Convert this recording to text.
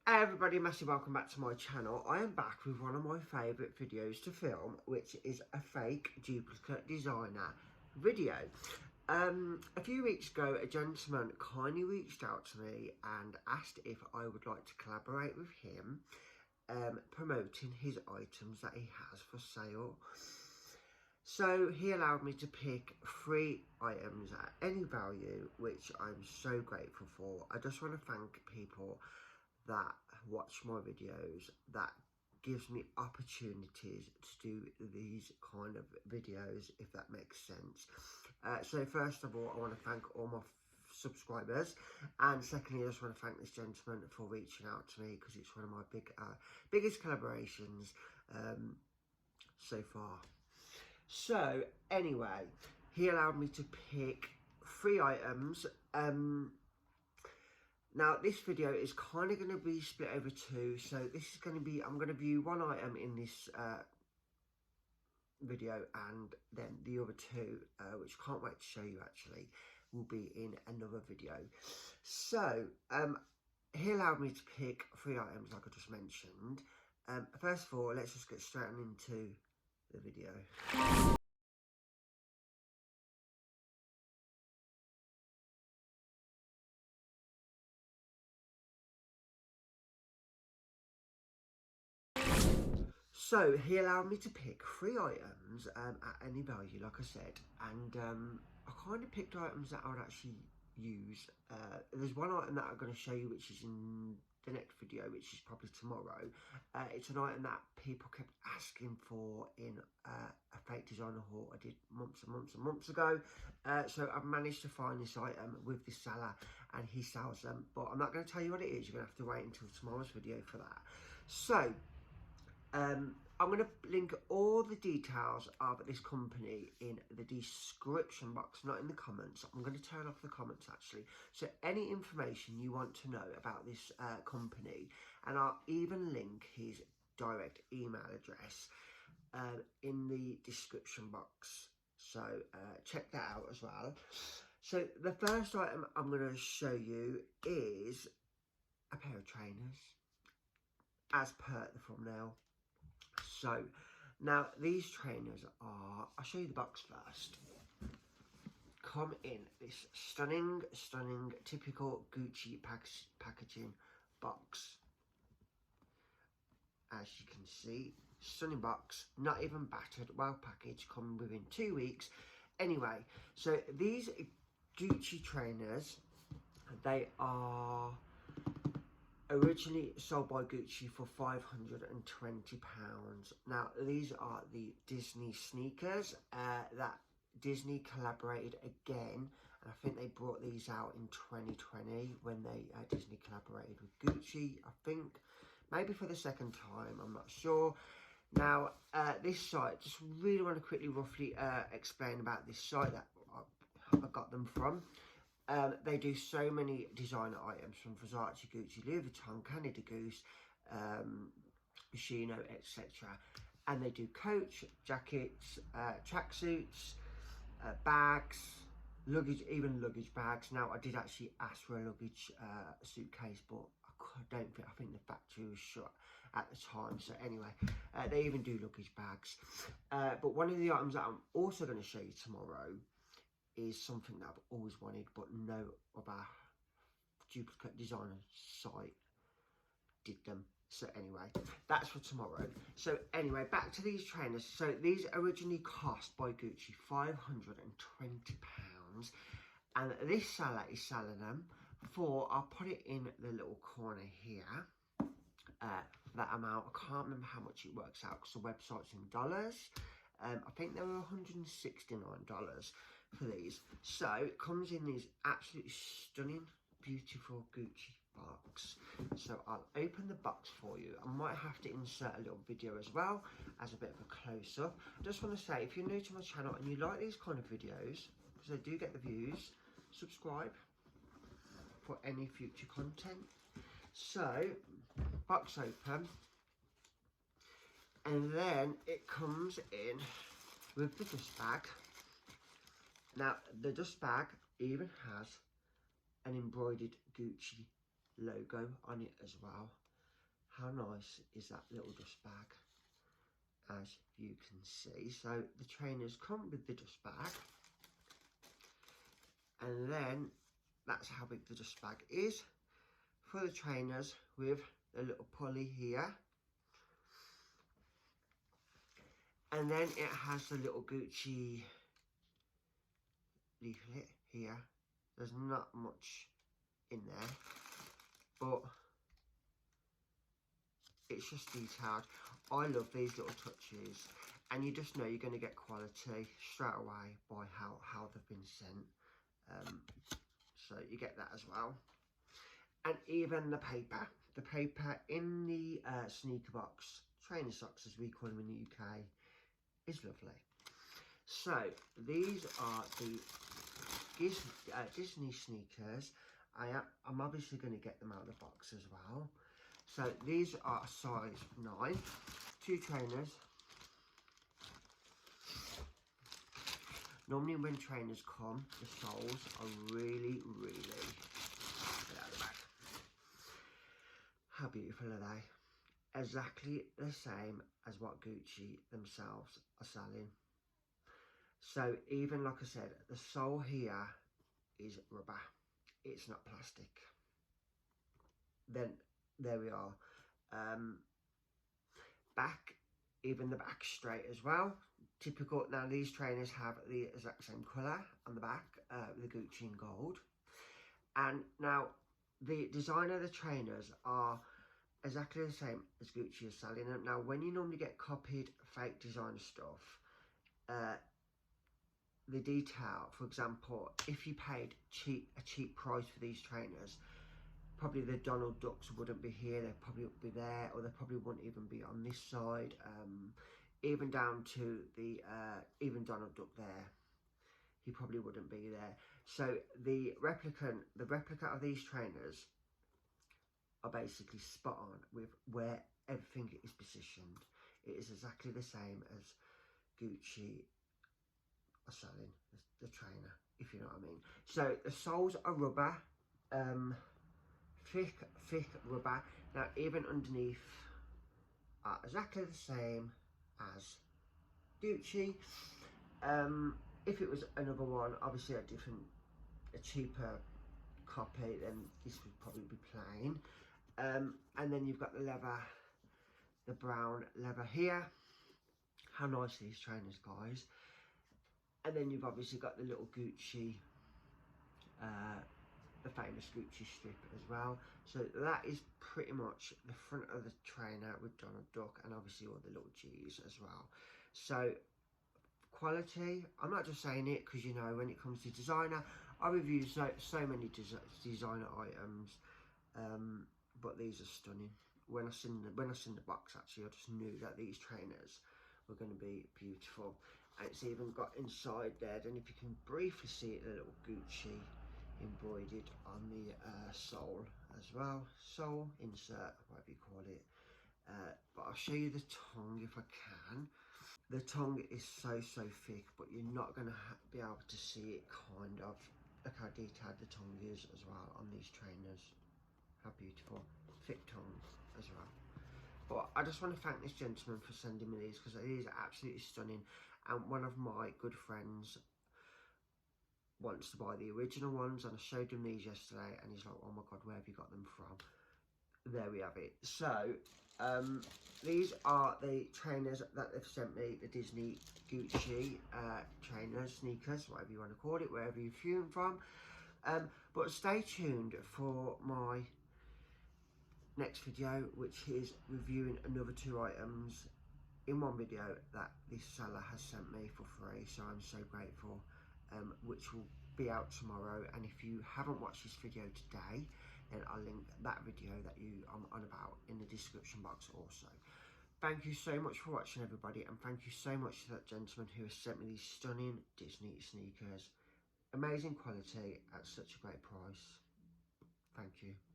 Hey everybody, massive welcome back to my channel. I am back with one of my favourite videos to film, which is a fake duplicate designer video. A few weeks ago, a gentleman kindly reached out to me and asked if I would like to collaborate with him, promoting his items that he has for sale. So he allowed me to pick 3 items at any value, which I'm so grateful for. I just want to thank people that watch my videos, that gives me opportunities to do these kind of videos, if that makes sense. So first of all, I want to thank all my subscribers, and secondly, I just want to thank this gentleman for reaching out to me, because it's one of my biggest collaborations so far. So anyway, he allowed me to pick 3 items. Now, this video is kind of going to be split over 2, so this is going to be, I'm going to view one item in this video, and then the other 2, which I can't wait to show you actually, will be in another video. So, he allowed me to pick 3 items like I just mentioned. First of all, let's just get straight into the video. So he allowed me to pick 3 items at any value, like I said, and I kind of picked items that I would actually use. There's one item that I'm going to show you, which is in the next video, which is probably tomorrow. It's an item that people kept asking for in a fake designer haul I did months and months and months ago. So I've managed to find this item with this seller, and he sells them, but I'm not going to tell you what it is. You're going to have to wait until tomorrow's video for that. So I'm going to link all the details of this company in the description box, not in the comments. I'm going to turn off the comments actually. So any information you want to know about this company, and I'll even link his direct email address in the description box. So check that out as well. So the first item I'm going to show you is a pair of trainers, as per the thumbnail. So, now these trainers are, I'll show you the box first, come in this stunning, typical Gucci packaging box. As you can see, stunning box, not even battered, well packaged, coming within 2 weeks. Anyway, so these Gucci trainers, they are originally sold by Gucci for £520. Now, these are the Disney sneakers that Disney collaborated again, and I think they brought these out in 2020 when they Disney collaborated with Gucci, I think, maybe for the second time, I'm not sure. Now, this site, just really want to roughly explain about this site that I got them from. They do so many designer items from Versace, Gucci, Louis Vuitton, Canada Goose, Moschino, etc. And they do coats, jackets, tracksuits, bags, luggage, even luggage bags. Now, I did actually ask for a luggage suitcase, but I think the factory was shut at the time. So anyway, they even do luggage bags. But one of the items that I'm also going to show you tomorrow is something that I've always wanted, but no other duplicate designer site did them. So anyway, that's for tomorrow. So anyway, back to these trainers. So these originally cost by Gucci £520, and this seller is selling them for, I'll put it in the little corner here, that amount. I can't remember how much it works out because the website's in dollars. I think they were $169 for these. So it comes in these absolutely stunning, beautiful Gucci box. So I'll open the box for you. I might have to insert a little video as well as a bit of a close-up. I just want to say, if you're new to my channel and you like these kind of videos, because they do get the views, subscribe for any future content. So, box open, and then it comes in with the dust bag. Now, the dust bag even has an embroidered Gucci logo on it as well. How nice is that little dust bag, as you can see. So the trainers come with the dust bag, and then that's how big the dust bag is for the trainers, with a little pulley here. And then it has the little Gucci leaflet here. There's not much in there, but it's just detailed. I love these little touches, and you just know you're going to get quality straight away by how they've been sent. So you get that as well. And even the paper in the sneaker box, trainer socks as we call them in the UK, is lovely. So these are the Disney sneakers. I'm obviously going to get them out of the box as well. So these are a size 9, 2 trainers. Normally when trainers come, the soles are really, get out of the bag. How beautiful are they? Exactly the same as what Gucci themselves are selling. So even like I said, the sole here is rubber. It's not plastic. Then there we are. Back, even the back straight as well. Typical. Now these trainers have the exact same colour on the back, the Gucci in gold. And now the design of the trainers are exactly the same as Gucci is selling them. Now when you normally get copied fake designer stuff, the detail, for example, if you paid a cheap price for these trainers, probably the Donald Ducks wouldn't be here, they probably would be there, or they probably wouldn't even be on this side, even down to the, even Donald Duck there, he probably wouldn't be there. So the replica of these trainers are basically spot on with where everything is positioned. It is exactly the same as Gucci are selling the trainer, if you know what I mean. So the soles are rubber, thick rubber. Now even underneath are exactly the same as Gucci. If it was another one, obviously a cheaper copy, then this would probably be plain. And then you've got the leather, the brown leather here. How nice are these trainers, guys. And then you've obviously got the little Gucci, the famous Gucci strip as well. So that is pretty much the front of the trainer with Donald Duck, and obviously all the little G's as well. So quality, I'm not just saying it because, you know, when it comes to designer, I review so many designer items, but these are stunning. When I seen the box, actually, I just knew that these trainers were going to be beautiful. And it's even got inside there, and if you can briefly see it, a little Gucci embroidered on the sole as well. Sole insert, whatever you call it. But I'll show you the tongue if I can. The tongue is so thick, but you're not going to be able to see it, kind of. Look how detailed the tongue is as well on these trainers. How beautiful. Thick tongue as well. But I just want to thank this gentleman for sending me these, because it is absolutely stunning. And one of my good friends wants to buy the original ones, and I showed him these yesterday, and he's like, oh my god, where have you got them from? There we have it. So these are the trainers that they've sent me, the Disney Gucci trainers, sneakers, whatever you want to call it, wherever you view them from. But stay tuned for my next video, which is reviewing another 2 items in one video that this seller has sent me for free. So I'm so grateful, which will be out tomorrow. And if you haven't watched this video today, then I'll link that video that I'm on about in the description box also. Thank you so much for watching, everybody, and thank you so much to that gentleman who has sent me these stunning Disney sneakers. Amazing quality at such a great price. Thank you.